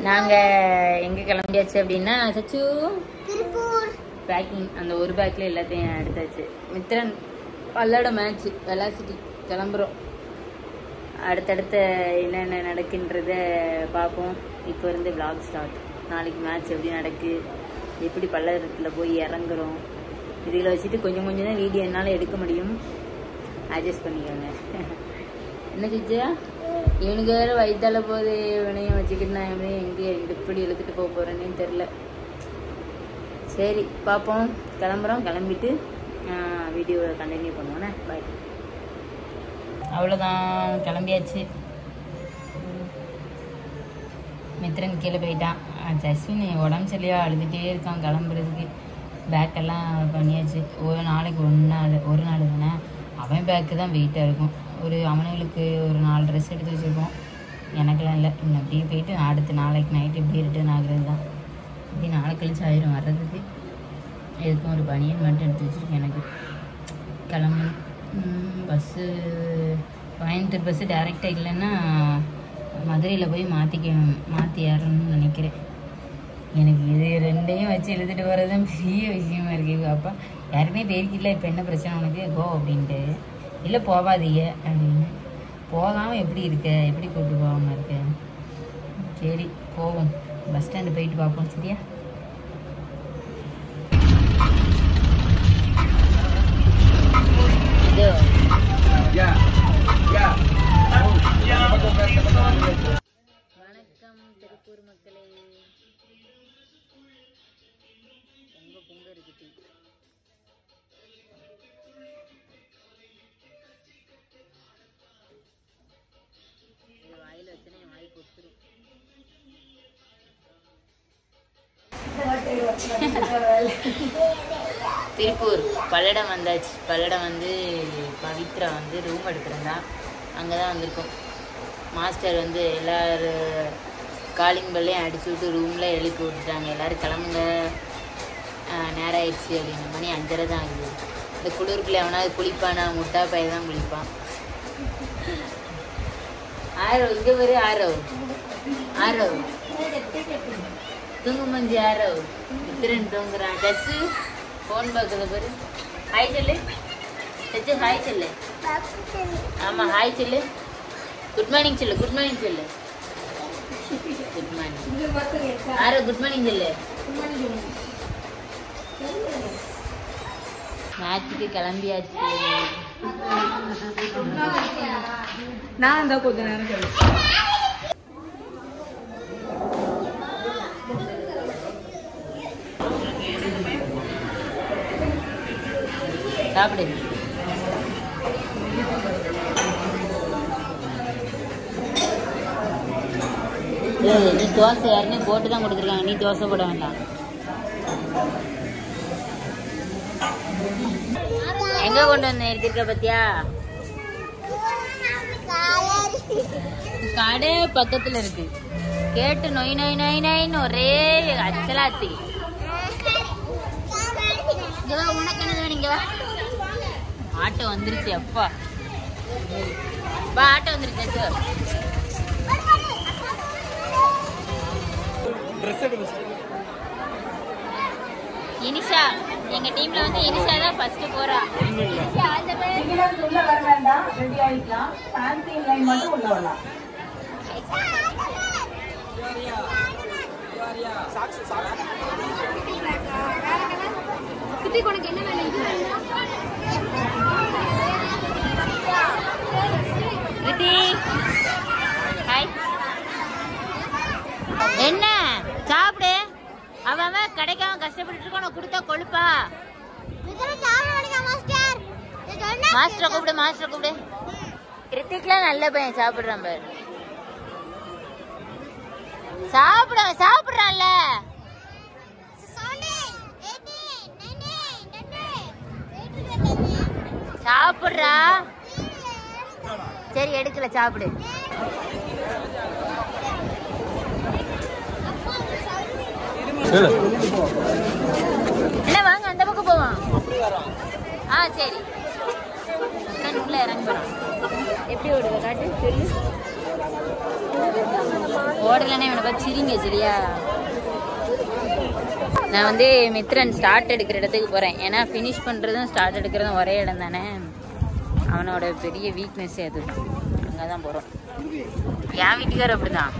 நாங்க எங்க கிளம்பியாச்சு அப்படின்னா சச்சு பேக்கிங் அந்த ஒரு பேக்ல எல்லாத்தையும் எடுத்தாச்சு. மித்ரன் பல்லட மேட்ச் வெலாசிட்டி கிளம்புறோம். அடுத்தடுத்த என்னென்ன நடக்குன்றத பார்ப்போம். இப்போ இருந்து vlog ஸ்டார்ட். நாளைக்கு மேட்ச் எப்படி நடக்கு, எப்படி பல்லடத்தில் போய் இறங்குறோம், இதில் வச்சுட்டு கொஞ்சம் கொஞ்சம் தான் வீடியோ என்னால் எடுக்க முடியும். அட்ஜஸ்ட் பண்ணிக்கோங்க. என்ன சிச்சா இவனுக்கு வேறு வயிற்றால போகுது. இவனையும் வச்சுக்கிட்டு நான் இவனையும் எங்கே எப்படி எழுத்துட்டு போக போகிறேன்னு தெரில. சரி பார்ப்போம். கிளம்புறோம். கிளம்பிட்டு வீடியோவை கண்டினியூ பண்ணுவோண்ணே. பாய். அவ்வளோதான், கிளம்பியாச்சு. மித்ரன் கீழே போயிட்டான். ஜஸ்வின் உடம்பு சரியா அழுதுகிட்டே இருக்கான். கிளம்புறதுக்கு பேக்கெல்லாம் பண்ணியாச்சு. ஒரு நாளைக்கு ஒரு நாள் தானே. அவன் பேக்கு தான் வெயிட்டாக இருக்கும். அவனுங்களுக்கு ஒரு 4 ட்ரெஸ் எடுத்து வச்சுருக்கோம். எனக்கெல்லாம் இல்லை. இன்னும் அப்படியே போயிட்டு அடுத்து நாளைக்கு நைட்டு இப்படி ரிட்டர்ன் ஆகுறது தான். இப்படி நாளை கழிச்சு ஆயிரும் வர்றதுக்கு. எதுக்கும் ஒரு பனியன் மட்டும் எடுத்து வச்சுருக்கேன். எனக்கு கிளம்பு பஸ்ஸு கோயம்புத்தூர் பஸ்ஸு டேரெக்டாக இல்லைன்னா மதுரையில் போய் மாற்றி ஏறணும்னு நினைக்கிறேன். எனக்கு இது ரெண்டையும் வச்சு எழுதிட்டு போகிறது தான் பெரிய விஷயமா இருக்குது. அப்பா யாருமே பேருக்கில்ல இப்போ என்ன பிரச்சனை உனக்கு கோ அப்படின்ட்டு. இல்லை போகாதீங்க அப்படின்னு. போகாமல் எப்படி இருக்க, எப்படி கூப்பிட்டு போகாமல் இருக்க. சரி போவோம். பஸ் ஸ்டாண்டு போயிட்டு பார்ப்போம். சரியா? வணக்கம் திருப்பூர் மக்களே. பொங்க இருக்குது. வாயில வச்சுனா என் வாய் கொத்துரும். திருப்பூர் பல்லடம் வந்தாச்சு. பல்லடம் வந்து பவித்ரா வந்து ரூம் எடுத்துருந்தா. அங்கே தான் வந்திருக்கோம். மாஸ்டர் வந்து எல்லோரும் காலிங் பெல்லையும் அடிச்சு விட்டு ரூமில் எழுப்பி விட்டுட்டாங்க. எல்லோரும் கிளம்புங்க, நேரம் ஆயிடுச்சு அப்படின்னு. மணி 5:30 தான் ஆகுது. இந்த குளிருக்குள்ள எவனாவது குளிப்பானா? முட்டா பையன் தான் குளிப்பான். ஆரோ இங்கே வரு. ஆரோ தூங்கு மஞ்சி. ஆரோ மித்திரன் தூங்குறான். ஜஸ்ஸு ஃபோன் பார்க்குறது பாரு. ஹாய் சொல்லு சச்சு. ஹாய் சொல்லு. ஆமாம் ஹாய் சொல்லு. குட் மார்னிங் சொல்லு. குட் மார்னிங் சொல்லு. Good morning. ஆரோ குட் மார்னிங் சொல்லு. மேட்சுக்கு கிளம்பியாச்சு. நான் அந்த கொஞ்ச நேரம் சொல்லு. சாப்பிடு. நீ தோசை யாருன்னு போட்டு தான் கொடுத்துருக்காங்க. நீ தோசை போட வேண்டாம். எங்க கொண்டு வந்து எடுத்துருக்க பத்தியா? கடை பக்கத்துல இருக்கு. கேட்டு நொய் நொய் நொய் நொய்ன்னு ஒரே அச்சலாத்தி. உனக்கு என்ன வேணுங்க? ஆட்டோ வந்துருச்சு. அப்பா ஆட்டோ வந்துருச்சு. இனிஷா எங்க டீம்ல வந்து இனிஷா தான் ஃபர்ஸ்ட் போறா. உள்ள வர வேண்டாம், ரெடி ஆயிக்கலாம். ஃபேன்சி லைன் மட்டும் உள்ள வரலாம். கிட்டி உனக்கு என்ன வேணும்? இது வேணும். கிட்டி ஹாய். என்ன சாப்பிடு. அவன் கிடைக்காம கஷ்டப்பட்டு இருக்கான். கொடுத்தா கொழுப்பா. மாஸ்டர் கூப்பிடு. மாஸ்டர் கூப்பிடு. கிருத்திக்லாம் நல்ல பையன். சாப்பிடுறான் பாரு. சாப்பிடுறான்ல. சாப்பிடுறா. சரி எடுக்கல சாப்பிடு. என்ன வாங்க அந்த பக்கம் போவான். சரி உள்ள இறங்குறோம். எப்படி ஓடுது காட்டு சொல்லு. ஓடலன்னா இவனை பார்த்து சிரிங்க சரியா. நான் வந்து மித்ரன் ஸ்டார்ட் எடுக்கிற இடத்துக்கு போகிறேன். ஏன்னா ஃபினிஷ் பண்ணுறதும் ஸ்டார்ட் எடுக்கிறதும் ஒரே இடம் தானே. அவனோட பெரிய வீக்னஸ்ஸே அது. அங்கே தான் போகிறோம். என் வீட்டுக்காரர் அப்படி தான்.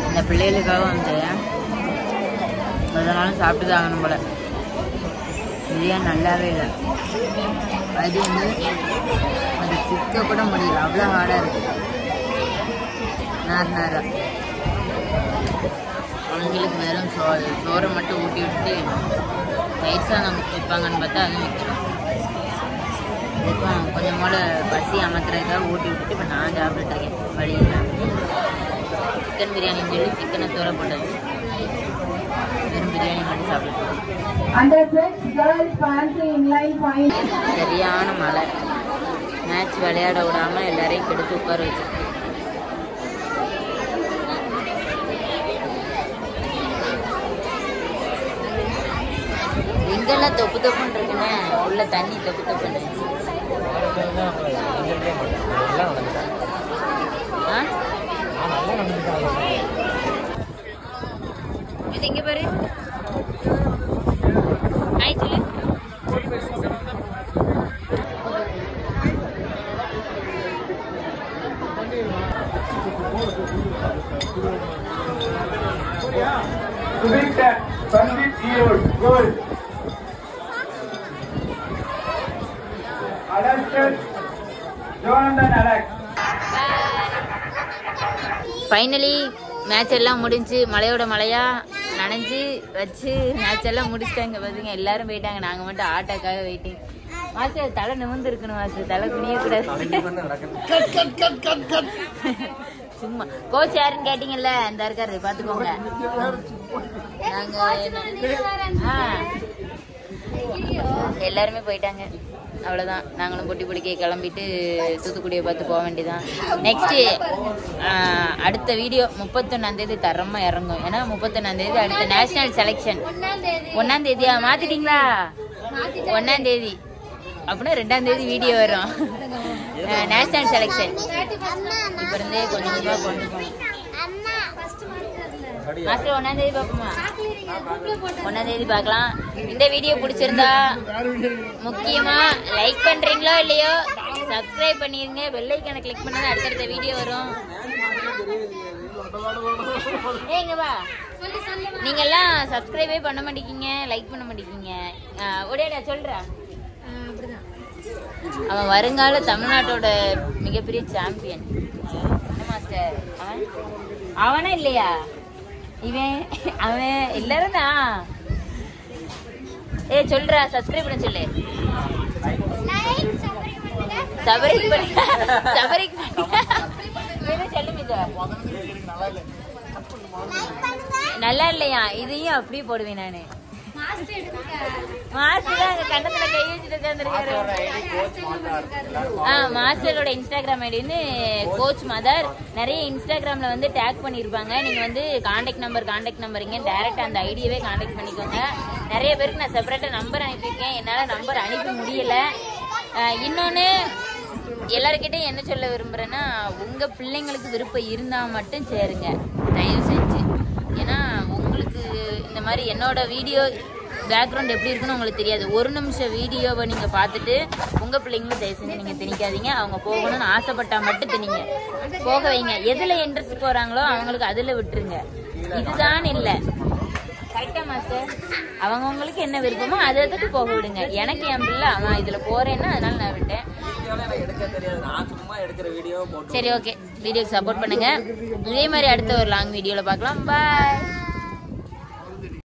இந்த பிள்ளைகளுக்காக வந்து அதனாலும் சாப்பிட்டு தான் ஆகணும் போல. பிரியாணி நல்லாவே இல்லை. அது வந்து அது சிக்க கூட முடியல, அவ்வளோ ஹார்டாக இருக்குது. நார் அவங்களுக்கு வெறும் சோறை மட்டும் ஊட்டி விட்டு தயிர் சாதம் வைப்பாங்கன்னு பார்த்தா அதுவும் வைக்கிறோம். இப்போ கொஞ்சம் போல பசி அமர்த்துறதுக்காக ஊட்டி விட்டுட்டு இப்போ நான் சாப்பிட்டுருக்கேன். வழியில் சிக்கன் பிரியாணின்னு சொல்லி சிக்கனை தூர போட்டது, வெறும் பிரியாணி மட்டும் சாப்பிட்டுருக்கேன். சரியான மழை, மேட்ச் விளையாட விடாமல் எல்லாரையும் கெடுத்து உட்கார வச்சு. எங்கெல்லாம் தொப்பு தொப்புன்னு இருக்குன்னு உள்ள தண்ணி தொப்பு தொப்புன்னு. இது இங்க பாரு. ஆயிடுச்சு. ஃபைனலி மேட்ச் எல்லாம் முடிஞ்சு மழையோட மழையா நனைஞ்சு வச்சு மேட்ச் எல்லாம் முடிச்சிட்டாங்க. பார்த்தீங்க எல்லாரும் போயிட்டாங்க, நாங்கள் மட்டும் ஆட்டோக்காக வெயிட்டிங். மாஸ்டர் தலை நிமிர்ந்து இருக்கணும் மாஸ்டர், தலை குனியக்கூடாது. சும்மா கோச் யாருன்னு கேட்டீங்கல்ல, அந்த இருக்காரு பார்த்துக்கோங்க. எல்லாருமே போயிட்டாங்க, அவ்வளோதான். நாங்களும் பொட்டி பிடிக்க கிளம்பிட்டு தூத்துக்குடியை பார்த்து போக வேண்டியதான். நெக்ஸ்ட்டு அடுத்த வீடியோ 31ஆம் தரமாக இறங்கும். ஏன்னா 31ஆம் அடுத்த நேஷனல் செலெக்ஷன். 1ஆம் மாற்றிட்டீங்களா? 1ஆம் அப்படின்னா 2ஆம் வீடியோ வரும். நேஷனல் செலெக்ஷன் இப்போ இருந்தே கொஞ்சம் கொஞ்சமாக கொண்டு போகணும். மாஸ்டர் 1ஆம் பார்ப்போமா? 1ஆம் பார்க்கலாம். இந்த வீடியோ பிடிச்சிருந்தா முக்கியமா லைக் பண்றீங்களோ இல்லையோ சப்ஸ்கிரைப் பண்ணிருங்க, பெல் ஐகானை கிளிக் பண்ணுங்க, அடுத்தடுத்த வீடியோ வரும். ஏங்க வா, நீங்க எல்லாம் சப்ஸ்கிரைபே பண்ண மாட்டேங்கீங்க, லைக் பண்ண மாட்டேங்கீங்க. ஒடேடா சொல்றா. அவன் வருங்கால தமிழ்நாட்டோட மிகப்பெரிய சாம்பியன் மாஸ்டர். அவனா இல்லையா இவன்? அவன் எல்லாரும் தான். சொல்றா, சப்ஸ்கிரைப் பண்ண சொல்லு. நல்லா இல்லையா? இதையும் அப்படியே போடுவேன் நானு. கண்ணத்துல கை வச்சுட்டு உட்கார்ந்துருக்காரு. மாஸ்டரோட இன்ஸ்டாகிராம் ஐடின்னு கோச் மதர். நிறைய இன்ஸ்டாகிராம்ல வந்து டேக் பண்ணிருப்பாங்க. நீங்க வந்து கான்டாக்ட் நம்பருங்க டைரக்டா அந்த ஐடியவே கான்டாக்ட் பண்ணிக்கோங்க. நிறைய பேருக்கு நான் செப்பரேட்டா நம்பர் அனுப்பியிருக்கேன், என்னால நம்பர் அனுப்ப முடியல. இன்னொன்னு எல்லாருக்கிட்டையும் என்ன சொல்ல விரும்புறேன்னா, உங்க பிள்ளைங்களுக்கு விருப்பம் இருந்தா மட்டும் சேருங்க தயவு செஞ்சு. ஏன்னா உங்களுக்கு இந்த மாதிரி என்னோட வீடியோ பேக்ரவுண்ட் எப்படி இருக்குன்னு உங்களுக்கு தெரியாது. ஒரு நிமிஷம் வீடியோவை நீங்க பார்த்துட்டு உங்க பிள்ளைங்களும் தயவு செஞ்சு நீங்க திணிக்காதீங்க. அவங்க போகணும்னு ஆசைப்பட்டா மட்டும் திணிங்க, போக வைங்க. எதுல இன்ட்ரெஸ்ட் போறாங்களோ அவங்களுக்கு அதுல விட்டுருங்க. இதுதான் இல்ல கரெக்டா மாஸ்டர்? அவங்கவுங்களுக்கு என்ன விருப்பமோ அதுக்கு போக விடுங்க. எனக்கு என் பிள்ளை அவன் இதுல போறேன்னா அதனால நான் விட்டேன். சரி, ஓகே, வீடியோக்கு சப்போர்ட் பண்ணுங்க. இதே மாதிரி அடுத்த ஒரு லாங் வீடியோல பார்க்கலாம். பாய்.